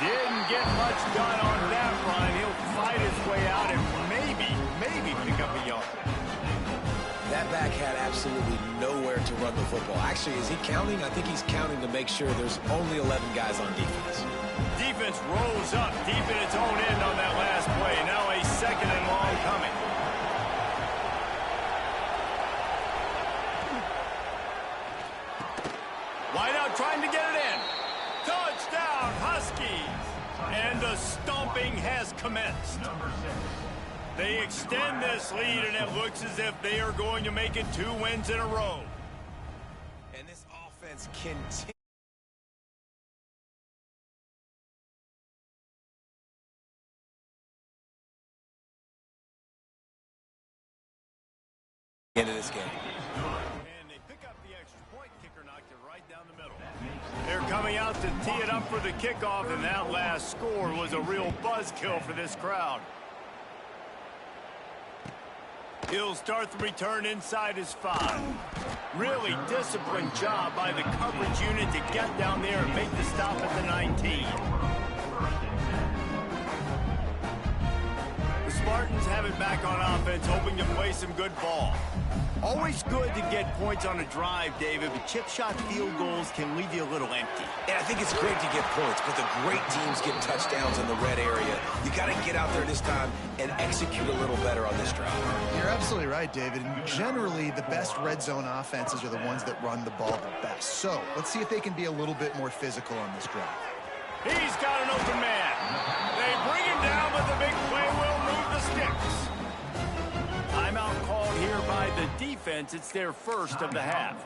Didn't get much done on that run. He'll fight his way out and maybe pick up a yard. That back had absolutely nowhere to run the football. Actually, is he counting? I think he's counting to make sure there's only 11 guys on defense. Defense rose up deep in its own end on that last play. Now a 2nd and long coming. Wideout trying to get it in. Touchdown, Huskies. And the stomping has commenced. They extend this lead, and it looks as if they are going to make it 2 wins in a row. Offense continue. Into this game. And they pick up the extra point. Kicker knocked it right down the middle. They're coming out to tee it up for the kickoff, and that last score was a real buzzkill for this crowd. He'll start the return inside his 5. Really disciplined job by the coverage unit to get down there and make the stop at the 19. The Spartans have it back on offense, hoping to play some good ball. Always good to get points on a drive, David, but chip shot field goals can leave you a little empty. And I think it's great to get points, but the great teams get touchdowns in the red area. You got to get out there this time and execute a little better on this drive. You're absolutely right, David. And generally, the best red zone offenses are the ones that run the ball the best. So let's see if they can be a little bit more physical on this drive. He's got an open man. They bring him down, but the big play will move the sticks. Timeout called here by the defense. It's their first of the half.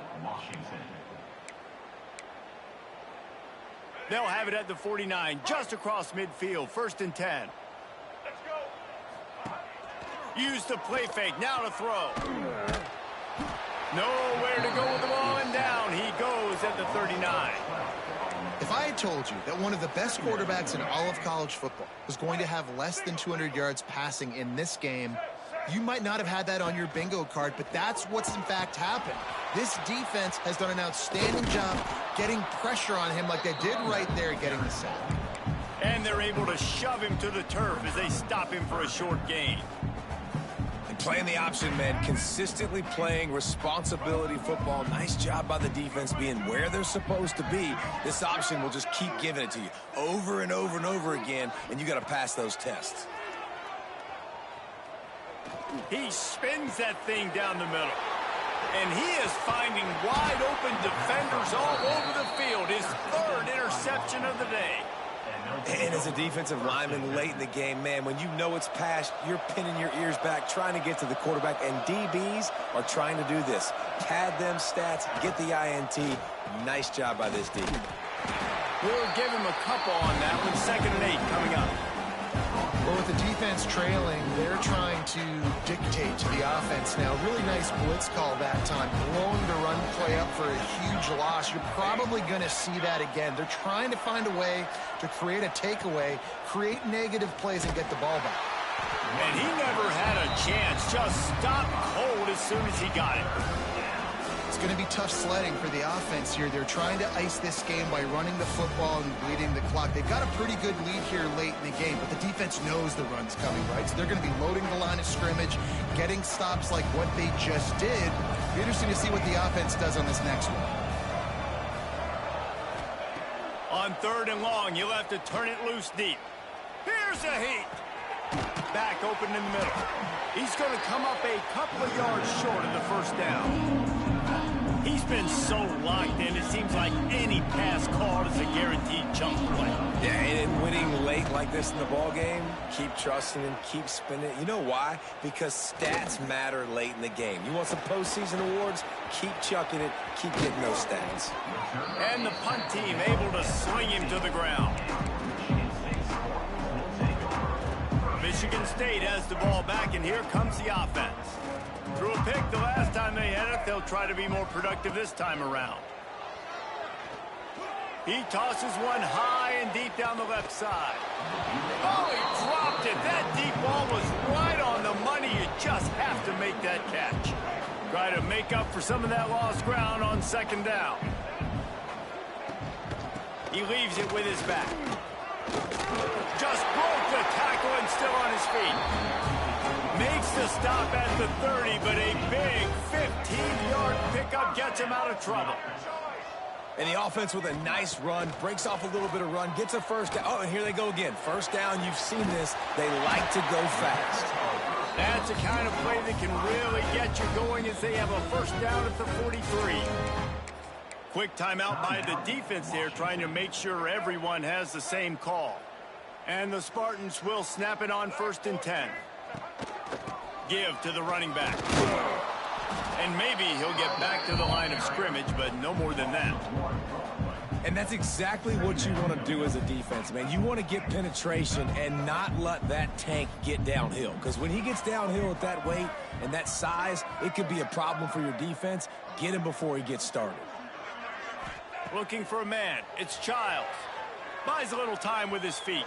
They'll have it at the 49, just across midfield, 1st and 10. Let's go. Use the play fake, now to throw. Nowhere to go with the ball, and down he goes at the 39. If I had told you that one of the best quarterbacks in all of college football was going to have less than 200 yards passing in this game, you might not have had that on your bingo card, but that's what's in fact happened. This defense has done an outstanding job getting pressure on him like they did right there getting the sack. And they're able to shove him to the turf as they stop him for a short gain. And playing the option, man, consistently playing responsibility football. Nice job by the defense being where they're supposed to be. This option will just keep giving it to you over and over and over again, and you got to pass those tests. He spins that thing down the middle. And he is finding wide open defenders all over the field. His 3rd interception of the day. And as a defensive lineman late in the game, man, when you know it's passed, you're pinning your ears back, trying to get to the quarterback. And DBs are trying to do this. Pad them stats, get the INT. Nice job by this DB. We'll give him a couple on that one. 2nd and 8 coming up. Well, with the defense trailing, they're trying to dictate to the offense now. Really nice blitz call that time. Blowing the run play up for a huge loss. You're probably going to see that again. They're trying to find a way to create a takeaway, create negative plays, and get the ball back. And he never had a chance. Just stopped cold as soon as he got it. It's going to be tough sledding for the offense here. They're trying to ice this game by running the football and bleeding the clock. They've got a pretty good lead here late in the game, but the defense knows the run's coming, right? So they're going to be loading the line of scrimmage, getting stops like what they just did. It'll be interesting to see what the offense does on this next one. On 3rd and long, you'll have to turn it loose deep. Here's a heat. Back open in the middle. He's going to come up a couple of yards short of the 1st down. He's been so locked in, it seems like any pass called is a guaranteed chunk play. Yeah, and winning late like this in the ball game, keep trusting him, keep spinning it. You know why? Because stats matter late in the game. You want some postseason awards? Keep chucking it, keep getting those stats. And the punt team able to swing him to the ground. Michigan State has the ball back, and here comes the offense. Threw a pick the last time they had it. They'll try to be more productive this time around. He tosses one high and deep down the left side. Oh, he dropped it. That deep ball was right on the money. You just have to make that catch. Try to make up for some of that lost ground on 2nd down. He leaves it with his back. Just broke the tackle and still on his feet. Makes the stop at the 30, but a big 15-yard pickup gets him out of trouble. And the offense with a nice run, breaks off a little bit of run, gets a 1st down. Oh, and here they go again. 1st down, you've seen this. They like to go fast. That's the kind of play that can really get you going as they have a 1st down at the 43. Quick timeout by the defense there, trying to make sure everyone has the same call. And the Spartans will snap it on 1st and 10. Give to the running back. And And maybe he'll get back to the line of scrimmage, but no more than that. And that's exactly what you want to do as a defense, man. You want to get penetration and not let that tank get downhill. Because when he gets downhill at that weight and that size, it could be a problem for your defense. Get him before he gets started. Looking for a man. It's Childs. Buys a little time with his feet.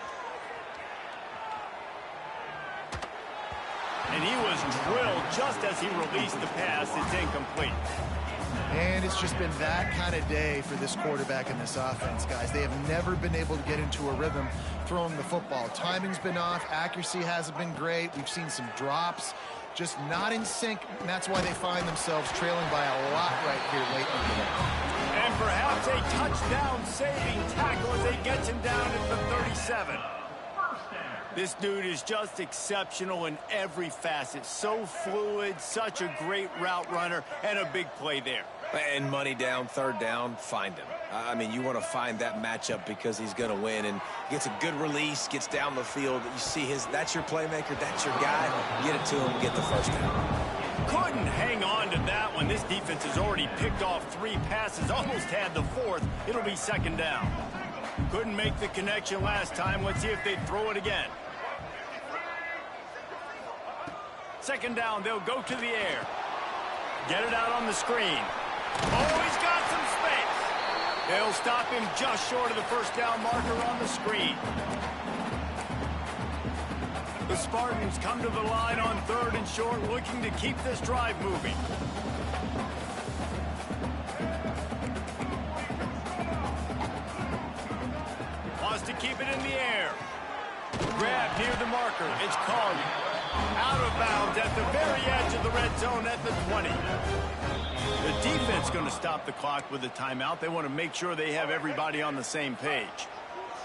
And he was drilled just as he released the pass. It's incomplete. And it's just been that kind of day for this quarterback and this offense, guys. They have never been able to get into a rhythm throwing the football. Timing's been off. Accuracy hasn't been great. We've seen some drops. Just not in sync, and that's why they find themselves trailing by a lot right here late in the game. And perhaps a touchdown-saving tackle as they get him down at the 37. This dude is just exceptional in every facet. So fluid, such a great route runner, and a big play there. And money down, third down, find him. I mean, you want to find that matchup because he's going to win. And gets a good release, gets down the field. You see that's your playmaker, that's your guy. Get it to him, get the first down. Couldn't hang on to that one. This defense has already picked off 3 passes, almost had the 4th. It'll be second down. Couldn't make the connection last time. Let's see if they throw it again. Second down, they'll go to the air. Get it out on the screen. Oh, he's got some space. They'll stop him just short of the first down marker on the screen. The Spartans come to the line on 3rd and short, looking to keep this drive moving. Wants to keep it in the air. Grab near the marker. It's Collier. Out of bounds at the very edge of the red zone at the 20. The defense going to stop the clock with a timeout. They want to make sure they have everybody on the same page.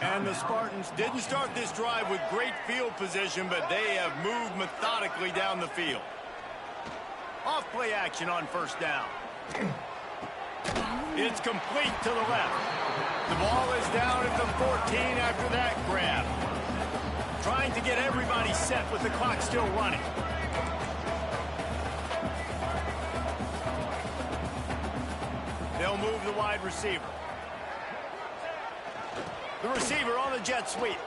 And the Spartans didn't start this drive with great field position, but they have moved methodically down the field. Off play action on first down. It's complete to the left. The ball is down at the 14 after that grab. Trying to get everybody set with the clock still running. They'll move the wide receiver. The receiver on the jet sweep.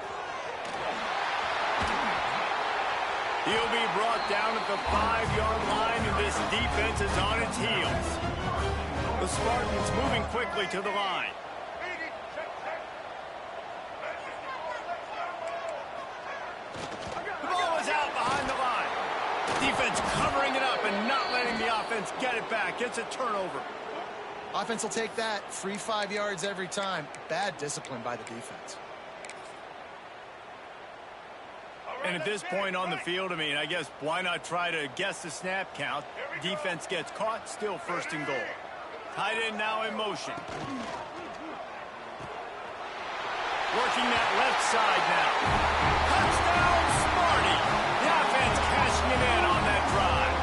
He'll be brought down at the 5-yard line, and this defense is on its heels. The Spartans moving quickly to the line. The ball is out behind the line. Defense covering it up and not letting the offense get it back. It's a turnover. Offense will take that. Free 5 yards every time. Bad discipline by the defense. And at this point on the field, I mean, I guess why not try to guess the snap count? Defense gets caught, still 1st and goal. Tight end now in motion. Working that left side now. Touchdown, Sparty! The offense cashing it in on that drive.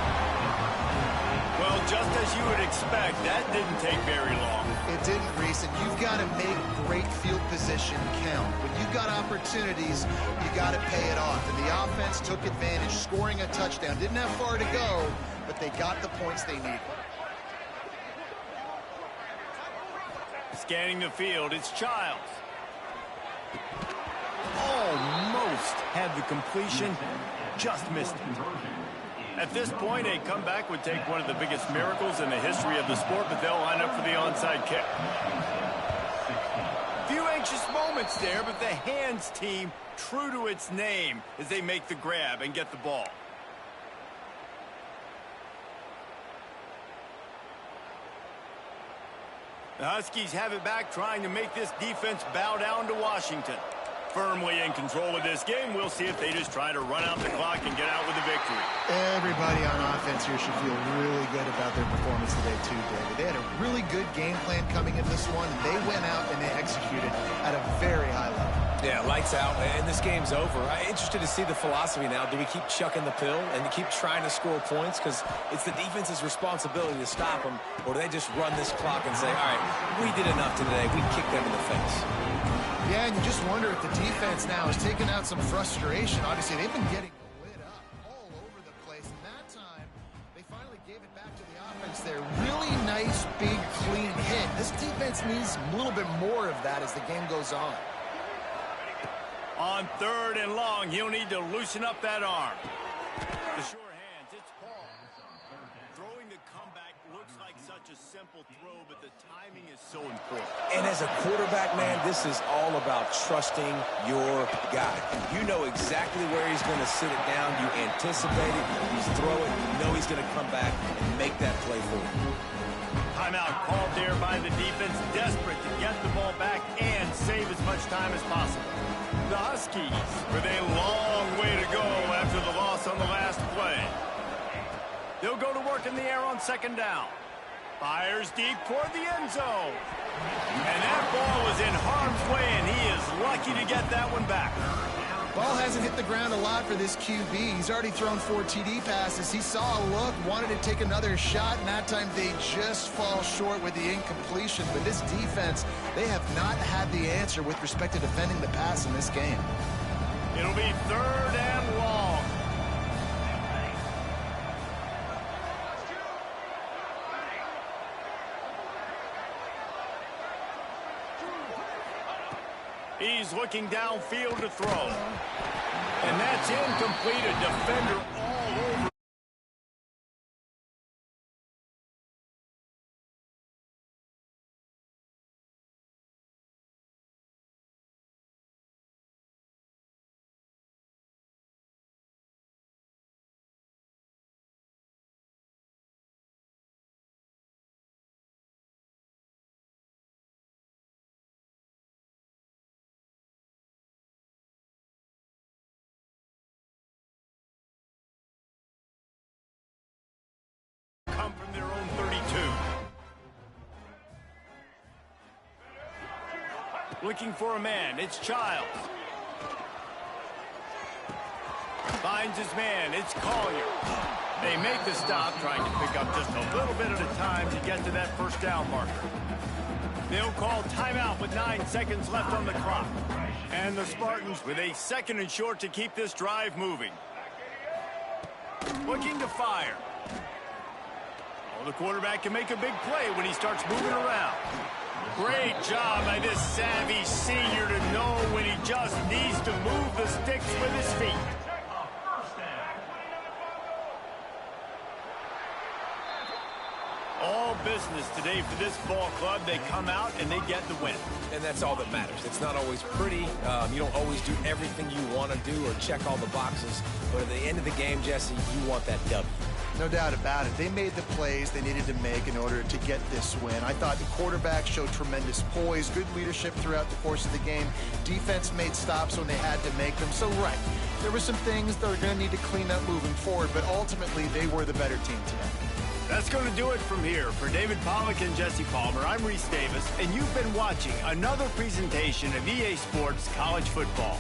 Well, just as you would expect, that didn't take very long. It didn't, Reese, and you've got to make great field position count. When you've got opportunities, you got to pay it off. And the offense took advantage, scoring a touchdown. Didn't have far to go, but they got the points they needed. Scanning the field, it's Childs. Almost had the completion, just missed it. At this point, a comeback would take one of the biggest miracles in the history of the sport, but they'll line up for the onside kick. Few anxious moments there, but the hands team true to its name as they make the grab and get the ball. The Huskies have it back, trying to make this defense bow down to Washington. Firmly in control of this game. We'll see if they just try to run out the clock and get out with a victory. Everybody on offense here should feel really good about their performance today too, David. They had a really good game plan coming into this one. They went out and they executed at a very high level. Yeah, lights out, and this game's over. I'm interested to see the philosophy now. Do we keep chucking the pill and keep trying to score points? Because it's the defense's responsibility to stop them. Or do they just run this clock and say, all right, we did enough today. We kicked them in the face. Yeah, and you just wonder if the defense now is taking out some frustration. Obviously, they've been getting lit up all over the place. And that time, they finally gave it back. Offense there. Really nice, big, clean hit. This defense needs a little bit more of that as the game goes on. On 3rd and long, he'll need to loosen up that arm. The sure hands, it's Paul. Throwing the comeback looks like such a simple throw, but the timing is so important. And as a quarterback, man, this is all about trusting your guy. You know exactly where he's going to sit it down. You anticipate it. He's throwing. You know he's going to come back and make that play for you. Timeout called there by the defense, desperate to get the ball back and save as much time as possible. The Huskies with a long way to go after the loss on the last play. They'll go to work in the air on 2nd down. Fires deep toward the end zone. And that ball was in harm's way, and he is lucky to get that one back. Ball hasn't hit the ground a lot for this QB. He's already thrown 4 TD passes. He saw a look, wanted to take another shot, and that time they just fall short with the incompletion. But this defense, they have not had the answer with respect to defending the pass in this game. It'll be 3rd and long. He's looking downfield to throw. And that's incomplete. A defender all over. Come from their own 32. Looking for a man. It's Childs. Finds his man. It's Collier. They make the stop, trying to pick up just a little bit at a time to get to that 1st down marker. They'll call timeout with 9 seconds left on the clock. And the Spartans with a 2nd and short to keep this drive moving. Looking to fire. Well, the quarterback can make a big play when he starts moving around. Great job by this savvy senior to know when he just needs to move the sticks with his feet. All business today for this ball club. They come out and they get the win. And that's all that matters. It's not always pretty. You don't always do everything you want to do or check all the boxes. But at the end of the game, Jesse, you want that W. No doubt about it. They made the plays they needed to make in order to get this win. I thought the quarterback showed tremendous poise, good leadership throughout the course of the game. Defense made stops when they had to make them. So, right, there were some things they're going to need to clean up moving forward, but ultimately they were the better team today. That's going to do it from here. For David Pollack and Jesse Palmer, I'm Reese Davis, and you've been watching another presentation of EA Sports College Football.